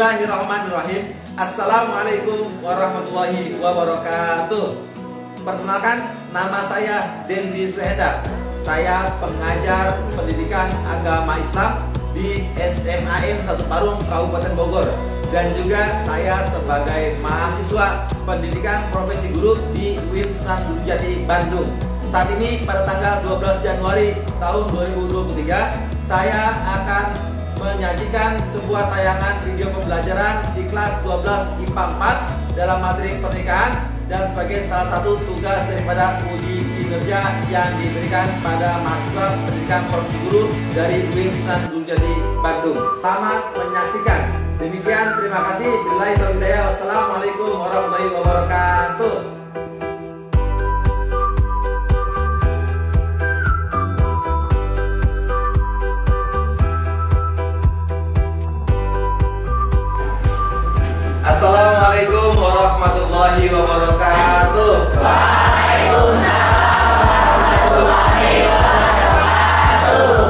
Bismillahirrahmanirrahim. Assalamualaikum warahmatullahi wabarakatuh. Perkenalkan, nama saya Dendi Suheda. Saya pengajar pendidikan agama Islam di SMAN 1 Parung, Kabupaten Bogor. Dan juga saya sebagai mahasiswa pendidikan profesi guru di UIN Sunan Gunung Jati, Bandung. Saat ini pada tanggal 12 Januari tahun 2023, saya akan menyajikan sebuah tayangan video pembelajaran di kelas 12 IPA 4 dalam materi pernikahan dan sebagai salah satu tugas daripada uji kinerja yang diberikan pada mahasiswa pendidikan profesi guru dari UIN Sunan Gunung Jati, Bandung. Selamat menyaksikan. Demikian, terima kasih. Billahi taufiq hidayah. Wassalamualaikum warahmatullahi wabarakatuh. Assalamualaikum warahmatullahi wabarakatuh. Waalaikumsalam warahmatullahi wabarakatuh.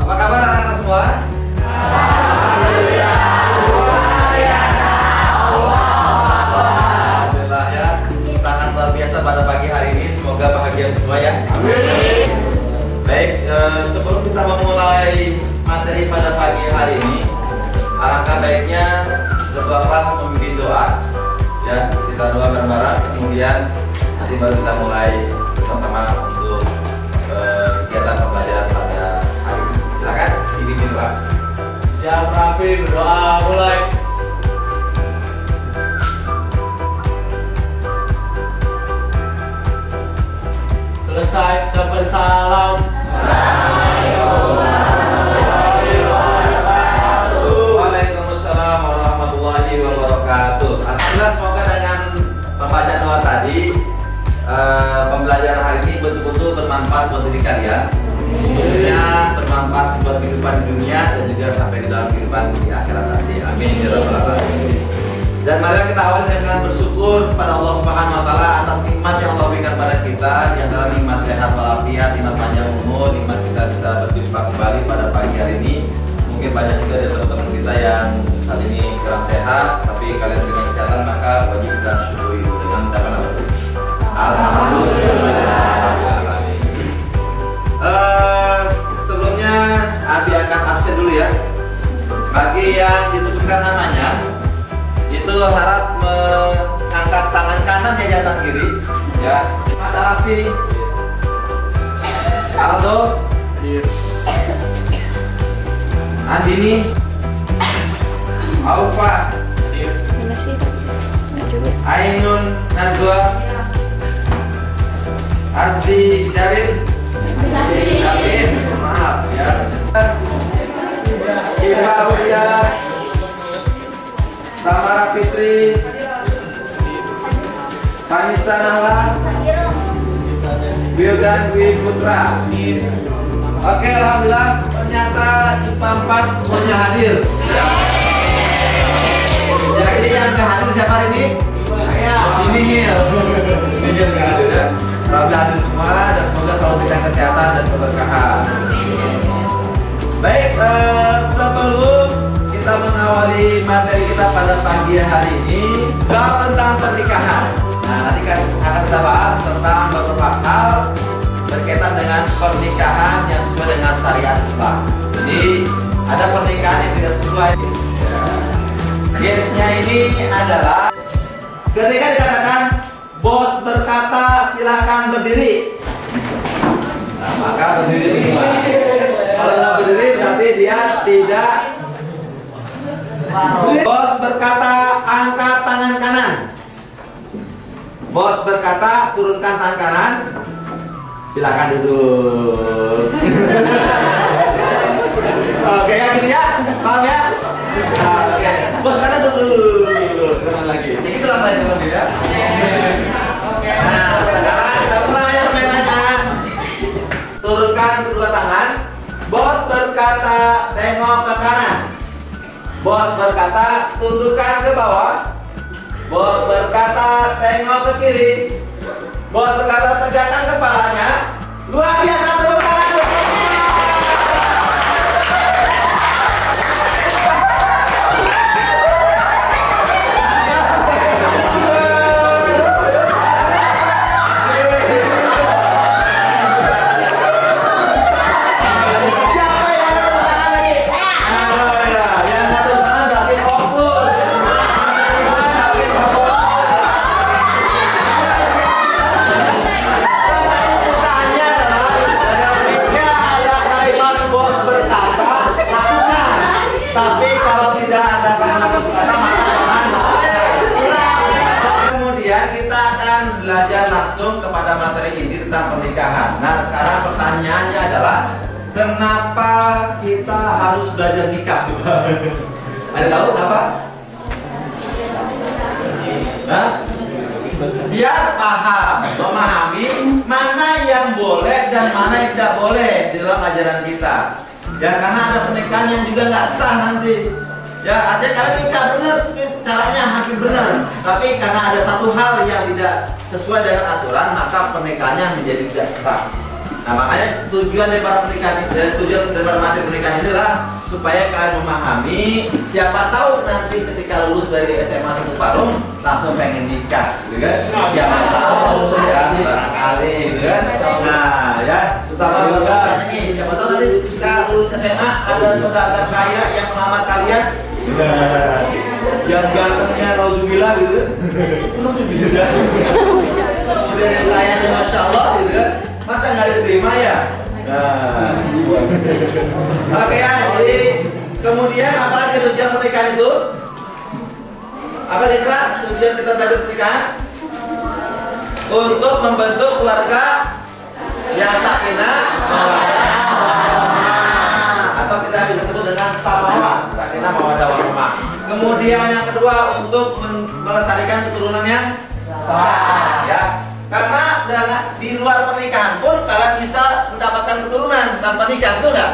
Apa kabar anak-anak semua? Alhamdulillah, luar biasa. Alhamdulillah ya, sangat luar biasa pada pagi hari ini. Semoga bahagia semua ya. Amin. Baik, sebelum kita memulai materi pada pagi hari ini, alangkah baiknya ketua kelas memimpin doa. Ya, kita doa bareng-bareng, kemudian nanti baru kita mulai bersama untuk kegiatan pembelajaran pada hari ini. Silakan dipimpin doa. Siap rapi, berdoa mulai. Selesai ucapan salam. Waalaikumsalam warahmatullahi wabarakatuh. Alhamdulillah, semoga dengan pembacaan doa tadi pembelajaran hari ini betul-betul bermanfaat buat diri kalian. Khususnya bermanfaat buat kehidupan di dunia dan juga sampai di dalam kehidupan di akhirat nanti. Amin ya rabbal alamin. Dan mari kita awali dengan bersyukur pada Allah Subhanahu wa taala atas nikmat yang Allah berikan pada kita, di antara nikmat sehat walafiat, nikmat panjang umur, nikmat kita bisa berjumpa kembali pada pagi hari ini. Mungkin banyak juga dari teman-teman kita yang saat ini kurang sehat, tapi kalian dengan kesehatan, maka wajib kita syukuri dengan ucapan apa? Alhamdulillah. Sebelumnya Abi akan absen dulu ya. Bagi yang disebutkan namanya, itu harap mengangkat tangan kanan ya, jangan kiri ya. Mas Arafi, Aldo, Andini, Aufa, Ainun Najwa, Azzi Darin, Darin, maaf ya, Siva Uya, Tamara Fitri, Kanisa Nahla, Wildan Dwi Putra. Oke, alhamdulillah ternyata IPA 4 semuanya hadir. Jadi yang nggak hadir siapa hari ini? Ini Nihil nggak hadir ya. Alhamdulillah hadir semua dan semoga selalu diberikan kesehatan dan keberkahan. Baik, sebelum kita mengawali materi kita pada pagi hari ini, bahas tentang pernikahan. Nah, nanti akan kita bahas tentang beberapa hal berkaitan dengan pernikahan yang sesuai dengan syariat Islam. Jadi ada pernikahan yang tidak sesuai. Case-nya ini adalah ketika dikatakan bos berkata silakan berdiri, nah, maka berdiri semua. Kalau tidak berdiri berarti dia tidak. Bos berkata angkat tangan kanan. Bos berkata turunkan tangan kanan. Silakan duduk. Oke ya, gini ya, paham ya? Oke, bos kata duduk. Teman lagi. Ini kita lantai dulu ya. Nah, sekarang kita mulai permainannya. Turunkan kedua tangan. Bos berkata tengok ke kanan. Bos berkata tundukkan ke bawah. Bos berkata tengok ke kiri. Bos berkata tegakkan kepalanya. Luar biasa, tepuk tangan. Siapa yang tepuk tangan lagi? Oh ya, yang tepuk tangan berarti fokus. Berarti fokus. Pertanyaannya adalah ketika ada kalimat bos berkata, lakukan. Tapi kalau tidak ada kalimat bos berkata, maka jangan lakukan. Kemudian kita akan belajar langsung kepada materi inti tentang pernikahan. Nah, sekarang pertanyaannya adalah kenapa kita harus belajar nikah? Ada tahu kenapa? Hah? Biar paham, memahami mana yang boleh dan mana yang tidak boleh di dalam ajaran kita. Ya, karena ada pernikahan yang juga nggak sah nanti. Ya, artinya kalian nikah benar, caranya hampir benar. Tapi karena ada satu hal yang tidak sesuai dengan aturan, maka pernikahannya menjadi tidak sah. Nah, makanya tujuan daripada pernikahan, tujuan daripada materi pernikahan ini adalah supaya kalian memahami. Siapa tahu nanti ketika lulus dari SMA 1 Parung langsung pengen nikah, gitu kan? Siapa tahu ya, barangkali, gitu kan? Nah, ya, terutama buat kalian nih, siapa tahu nanti ketika lulus SMA ada saudara kaya yang melamar kalian. Yang gantengnya Nauzubillah gitu. Nauzubillah. Kemudian yang kayanya Masya Allah gitu kan. Masa nggak diterima ya? Nah, oke ya, jadi kemudian apalagi tujuan pernikahan itu? Apa kira tujuan kita belajar pernikahan? Untuk membentuk keluarga yang sakinah, atau kita bisa sebut dengan samawah, sakinah mawaddah warahmah. Kemudian yang kedua untuk melestarikan keturunan yang sah, ya. Karena di luar pernikahan pun kalian bisa mendapatkan keturunan tanpa nikah, betul nggak?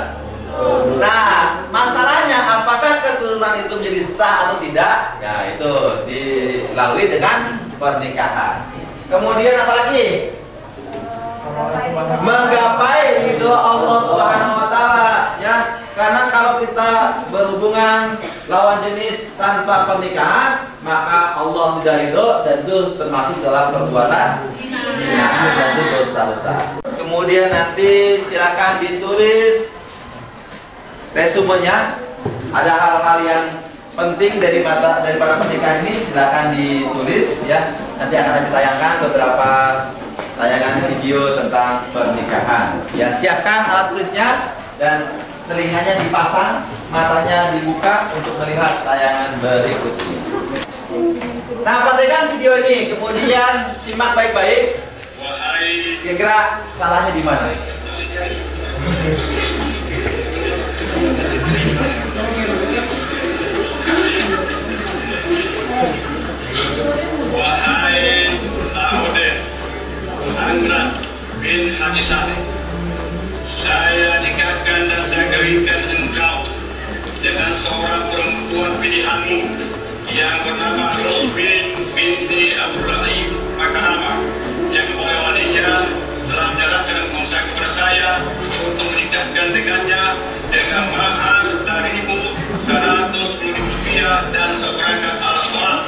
Nah, masalahnya apakah keturunan itu menjadi sah atau tidak? Ya, itu dilalui dengan pernikahan. Kemudian apalagi? Menggapai ridho Allah Subhanahu wa taala, ya. Karena kalau kita berhubungan lawan jenis tanpa pernikahan, maka Allah tidak ridho dan itu termasuk dalam perbuatan zina dan itu dosa besar. Kemudian nanti silakan ditulis resumenya. Ada hal-hal yang penting daripada pernikahan ini, silakan ditulis ya. Nanti akan ditayangkan beberapa tayangan video tentang pernikahan. Ya, siapkan alat tulisnya dan telinganya dipasang, matanya dibuka untuk melihat tayangan berikut ini. Nah, perhatikan video ini, kemudian simak baik-baik. Kira-kira salahnya di mana? Wahai Laude Andra bin Hadisah, saya nikahkan dan saya kawinkan engkau dengan seorang perempuan pilihanmu yang bernama Rosbin binti Abdurrahim Makarama, yang oleh telah menjalankan kontrak kepada saya untuk menikahkan dengannya dengan mahar darimu 110.000 rupiah dan seperangkat alat sholat.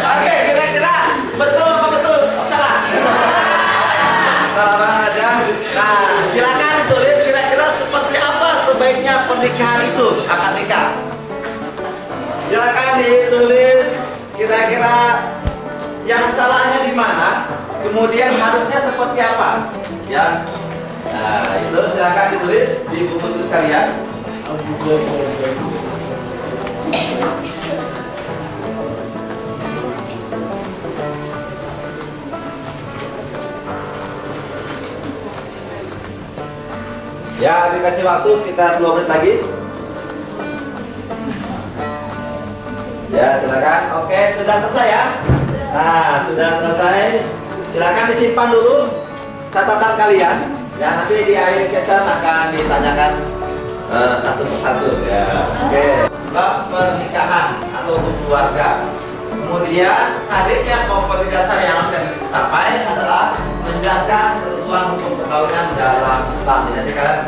Oke, kira-kira betul apa betul? Oh, salah. Salah banget ya. Nah, silakan tulis kira-kira seperti apa sebaiknya pernikahan itu, akad nikah. Silakan ditulis kira-kira yang salahnya di mana, kemudian harusnya seperti apa, ya. Nah, itu silakan ditulis di buku tulis kalian. Ya, dikasih waktu sekitar 2 menit lagi. Ya, silakan. Oke, sudah selesai ya. Nah, sudah selesai. Silakan disimpan dulu catatan kalian. Ya, nanti di akhir session akan ditanyakan satu persatu. Ya, oke. Bab pernikahan atau keluarga. Kemudian Kemudian hadirnya komponen dasar yang harus dicapai adalah menjelaskan ketentuan hukum perkawinan dalam Islam. Jadi kalian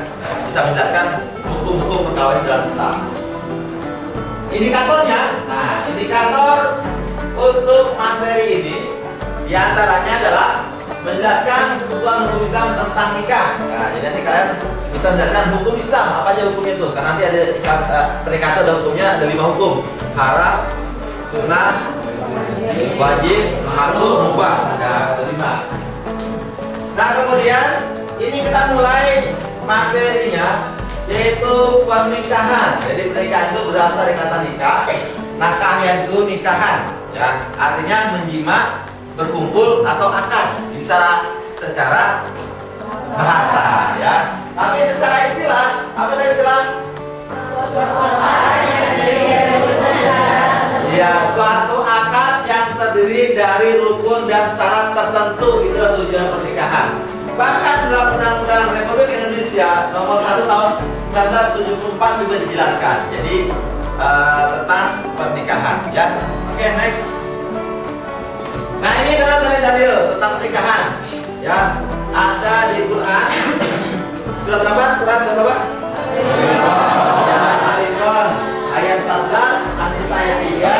bisa menjelaskan hukum-hukum perkawinan dalam Islam. Indikatornya, nah indikator untuk materi ini diantaranya adalah menjelaskan ketentuan hukum Islam tentang nikah. Nah, jadi nanti kalian bisa menjelaskan hukum Islam apa aja hukumnya itu. Karena nanti ada indikator dan hukumnya ada 5 hukum: haram, sunnah, wajib, makruh, mubah. Nah, ada 5. Nah, kemudian ini kita mulai materinya yaitu pernikahan. Jadi pernikahan itu berasal dari kata nikah. Nakah itu nikahan, ya. Artinya menjima, berkumpul atau akad secara bahasa, ya. Tapi secara istilah, apa tadi istilah? Ya, suatu akad yang terdiri dari rukun dan syarat tertentu, itulah tujuan pernikahan. Bahkan dalam Undang-Undang Republik Indonesia Nomor 1 Tahun 1974 juga dijelaskan. Jadi tentang pernikahan, ya. Oke, next. Nah, ini adalah dalil-dalil tentang pernikahan, ya. Ada di Quran. Surat berapa? Quran surat berapa? Ya, Al-Imran ayat 14, An-Nisa ayat 3,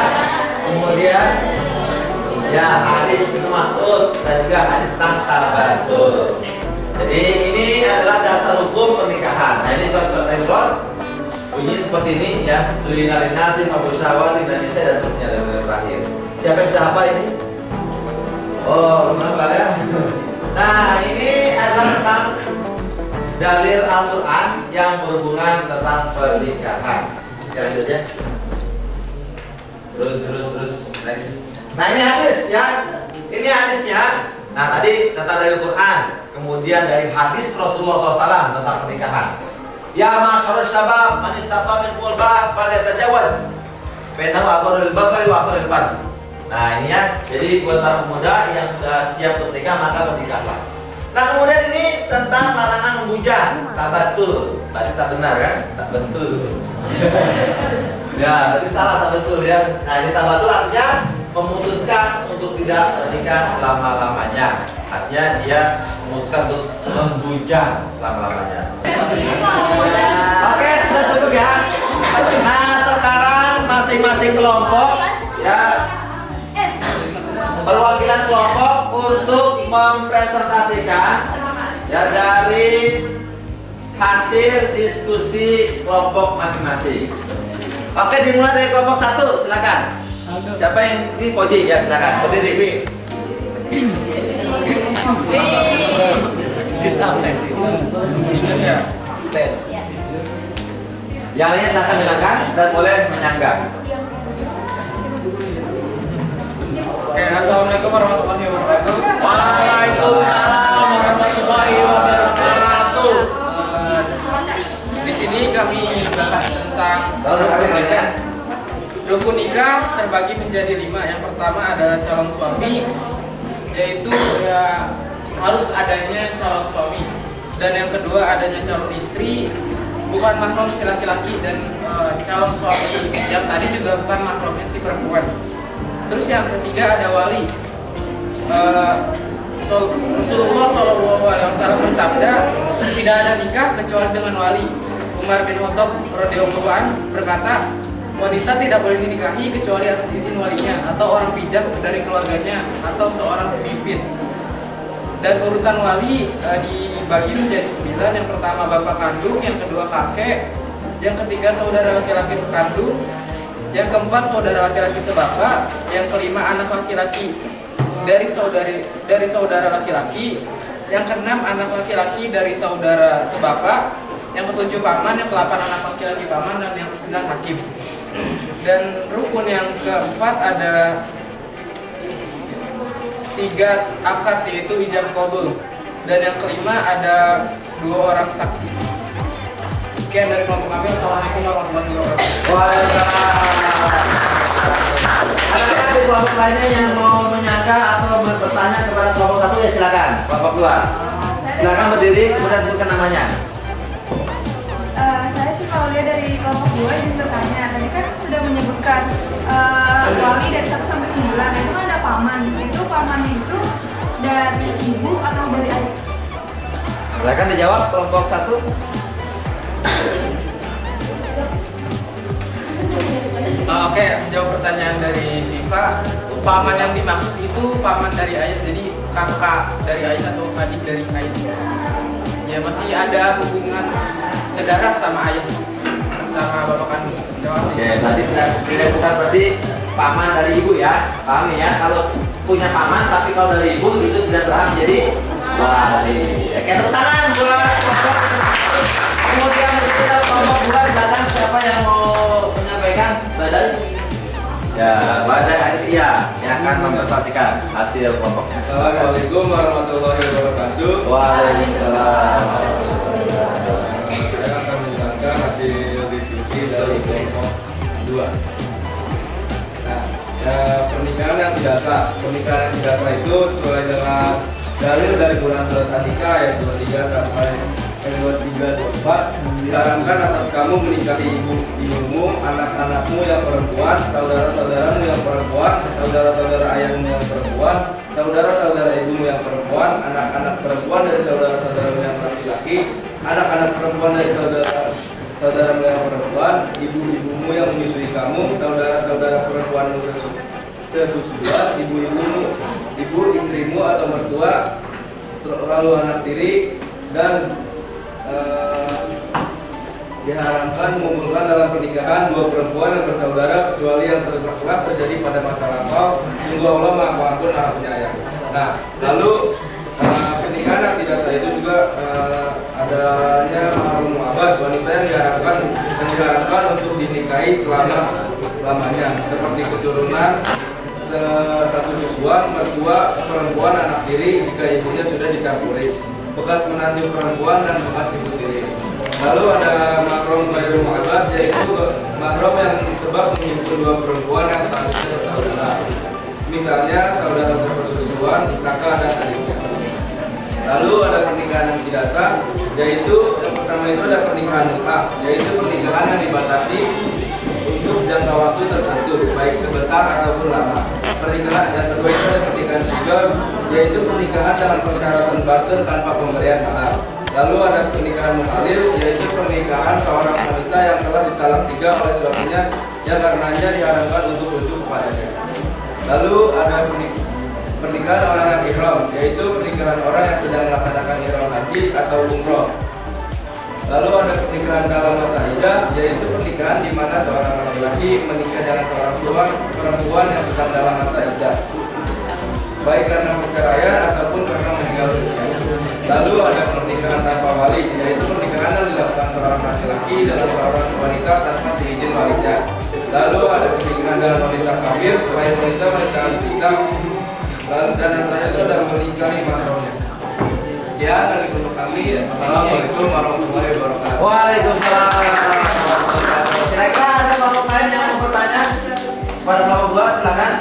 kemudian ya hadis Ibnu Mas'ud dan juga hadis tentang tabatul. Jadi ini adalah dasar hukum pernikahan. Nah, ini surat Al-Imran bunyi seperti ini, ya. Zulina linnasi fabusyawati dan nisa dan terusnya dan terakhir. Siapa yang bisa hafal ini? Oh, belum hafal ya. Nah, ini adalah tentang dalil Al-Quran yang berhubungan tentang pernikahan. Kita lanjut ya. Terus next. Nah, ini hadis, ya. Ini hadisnya. Nah, tadi tentang dalil Quran, kemudian dari hadis Rasulullah SAW tentang pernikahan. Ya masyarul syabab, man istata'a minkumul ba'ah falyatajawaz bainahu aqrarul basari wa aqrarul farj. Nah, ini ya. Jadi buat para pemuda yang sudah siap untuk nikah, maka menikahlah. Nah, kemudian ini tentang larangan membujang, tabatul. Berarti tak benar kan? Tak betul. Ya, berarti salah, tak betul ya. Nah, ini tabatul artinya memutuskan untuk tidak menikah selama-lamanya. Artinya dia memutuskan untuk membujang selama-lamanya. Oke, sudah cukup ya. Nah, sekarang masing-masing kelompok, ya, perwakilan kelompok untuk mempresentasikan, ya, dari hasil diskusi kelompok masing-masing. Oke, dimulai dari kelompok 1, silakan. Siapa yang ini? Koji, ya, silakan. Berdiri. Sit down, sit down. Ingat ya, stand. Yang lainnya silakan dengarkan dan boleh menyanggah. Oke, assalamualaikum warahmatullahi wabarakatuh. Waalaikumsalam warahmatullahi wabarakatuh. Di sini kami bahas tentang ya. rukun nikah terbagi menjadi 5. Yang pertama adalah calon suami, yaitu ya harus adanya calon suami. Dan yang kedua adanya calon istri, bukan mahram si laki-laki, dan calon suami yang tadi juga bukan mahramnya si perempuan. Terus yang ketiga ada wali. Rasulullah SAW bersabda, tidak ada nikah kecuali dengan wali. Umar bin Khattab radhiyallahu anhu berkata, wanita tidak boleh dinikahi kecuali atas izin walinya atau orang bijak dari keluarganya atau seorang pemimpin. Dan urutan wali dibagi menjadi 9. Yang pertama bapak kandung, yang kedua kakek, yang ketiga saudara laki-laki sekandung, yang keempat saudara laki-laki sebapak, yang kelima anak laki-laki dari saudara laki-laki, yang keenam anak laki-laki dari saudara sebapak, yang ketujuh paman, yang ke-8 anak laki-laki paman, dan yang ke-9 hakim. Dan rukun yang keempat ada 3 akad, yaitu ijab qabul, dan yang kelima ada 2 orang saksi. Sekian dari kelompok kami. Assalamualaikum warahmatullahi wabarakatuh. Waalaikumsalam. Adakah di kelompok lainnya yang mau menyanggah atau bertanya kepada kelompok 1? Ya, silakan. Kelompok 2. Silakan berdiri kemudian sebutkan namanya. Saya Syifaulia dari kelompok 2 izin bertanya. Tadi kan sudah menyebutkan wali dari 1 sampai 9 ya. paman. Di situ paman itu dari ibu atau dari ayah? Silakan dijawab kelompok 1. Oke, jawab pertanyaan dari Siva. Paman yang dimaksud itu paman dari ayah, jadi kakak dari ayah atau adik dari ayah. Ya masih ada hubungan sedarah sama ayah, sama bapak kandung. Oke, berarti bukan berarti paman dari ibu ya. Paham ya? Kalau punya paman tapi kalau dari ibu itu tidak berhak jadi wali. Oke, tepuk tangan buat kemudian kita kelompok bulan. Silakan siapa yang mau menyampaikan? Badai? Ya, Badai Aditya yang akan mempresentasikan hasil kelompoknya. Assalamualaikum warahmatullahi wabarakatuh. Waalaikumsalam. Saya akan menjelaskan hasil diskusi dari kelompok 2. Nah, pernikahan yang tidak sah. Pernikahan yang tidak sah itu sesuai dengan dalil dari Quran surat An-Nisa ayat 23 sampai 23-24 diharamkan atas kamu menikahi ibumu, anak-anakmu yang perempuan, saudara-saudaramu yang perempuan, saudara-saudara ayahmu yang perempuan, saudara-saudara ibumu yang perempuan, anak-anak perempuan dari saudara-saudaramu yang laki-laki, anak-anak perempuan dari saudaramu yang perempuan, ibu-ibumu yang menyusui kamu, saudara-saudara perempuanmu sesusuan, ibu istrimu atau mertua, lalu anak tiri, dan diharamkan mengumpulkan dalam pernikahan dua perempuan yang bersaudara kecuali yang telah terjadi pada masa lampau. Sungguh Allah Maha Pengampun Maha Penyayang. Nah, lalu pernikahan yang tidak sah itu juga adanya mahrum mu'abad, wanita yang diharamkan untuk dinikahi selama-lamanya, seperti keturunan, satu susuan, mertua perempuan, anak tiri jika ibunya sudah dicampuri, bekas menantu perempuan dan bekas ibu tiri. Lalu ada mahram ghairu mu'abad, yaitu mahram yang sebab menyimpul dua perempuan yang seharusnya bersaudara. Misalnya saudara sepersusuan, kakak dan adiknya. Lalu ada pernikahan yang tidak sah, yaitu yang pertama itu ada pernikahan mutlak, yaitu pernikahan yang dibatasi untuk jangka waktu tertentu, baik sebentar ataupun lama. Pernikahan yang kedua itu ada pernikahan syukur, yaitu pernikahan dengan persyaratan barter tanpa pemberian mahar. Lalu ada pernikahan muhalil, yaitu pernikahan seorang wanita yang telah ditalak 3 oleh suaminya yang karenanya diharamkan untuk rujuk kepadanya. Lalu ada pernikahan orang yang ihram, yaitu pernikahan orang yang sedang melaksanakan ihram haji atau umroh. Lalu ada pernikahan dalam masa iddah, yaitu pernikahan di mana seorang laki-laki menikah dengan seorang perempuan yang sedang dalam masa iddah, baik karena perceraian ataupun karena meninggal dunia. Lalu ada pernikahan tanpa wali, yaitu pernikahan yang dilakukan seorang laki-laki dengan seorang wanita tanpa seizin walinya. Lalu ada pernikahan dengan wanita kafir selain wanita ahli kitab. Lalu dan yang selanjutnya itu adalah menikahi mahramnya. Sekian dari kelompok kami. Assalamualaikum warahmatullahi wabarakatuh. Waalaikumsalam warahmatullahi wabarakatuh. Kira-kira ada kelompok lain yang mau bertanya? Pada kelompok 2 silakan.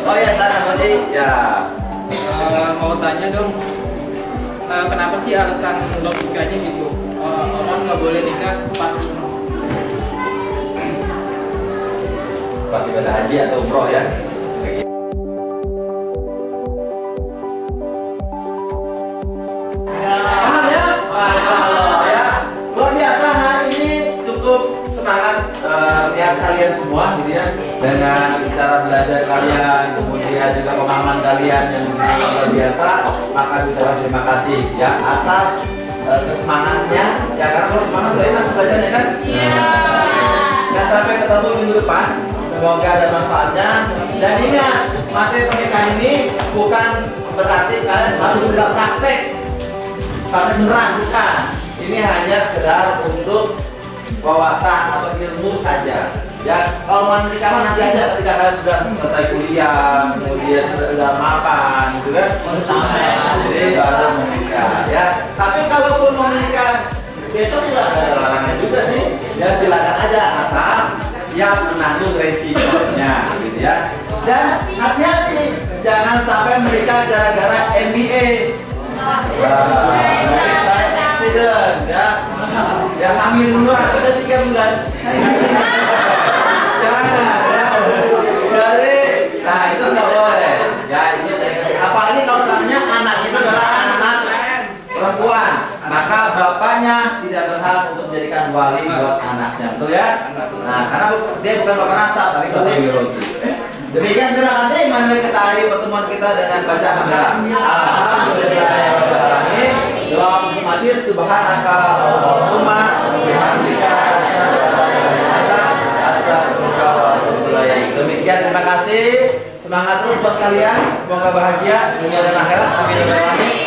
Oh ya, silakan tadi. Ya. Mau tanya dong, kenapa sih alasan logikanya gitu? Orang nggak boleh nikah Pas ibadah haji atau umroh ya. Paham ya? Masya Allah ya. Luar biasa, hari ini cukup semangat lihat kalian semua gitu ya, dengan cara belajar kalian, kemudian juga pemahaman kalian yang luar biasa. Maka kita terima kasih ya atas kesemangatnya ya, karena kalau semangat sudah enak belajarnya kan. Dan sampai ketemu minggu depan, semoga ada manfaatnya. Dan ingat, materi pernikahan ini bukan berarti kalian harus sudah praktek beneran, bukan. Ini hanya sekedar untuk wawasan atau ilmu saja ya. Kalau mau menikah nanti aja ketika kalian sudah selesai kuliah, kemudian sudah mapan gitu kan, jadi baru menikah ya. Tapi kalaupun mau menikah besok juga ada larangan juga sih ya, silakan aja asal siap menanggung resikonya gitu ya. Dan hati-hati, jangan sampai menikah gara-gara MBA. Accident ya, hamil duluan sudah 3 bulan. Jangan ya. Jadi, nah itu nggak boleh ya. berhak untuk menjadikan wali buat anaknya, betul ya? Nah, karena dia bukan bapak nasab, tapi bapak biologi. Demikian, terima kasih. Mari kita akhiri pertemuan kita dengan baca hamdalah. Alhamdulillahirobbilalamin. Doa mati subhanaka Allahumma bihamdika asyhadu an la ilaha illa anta astaghfiruka wa atubu ilaik. Demikian, terima kasih. Semangat terus buat kalian. Semoga bahagia dunia dan akhirat. Amin.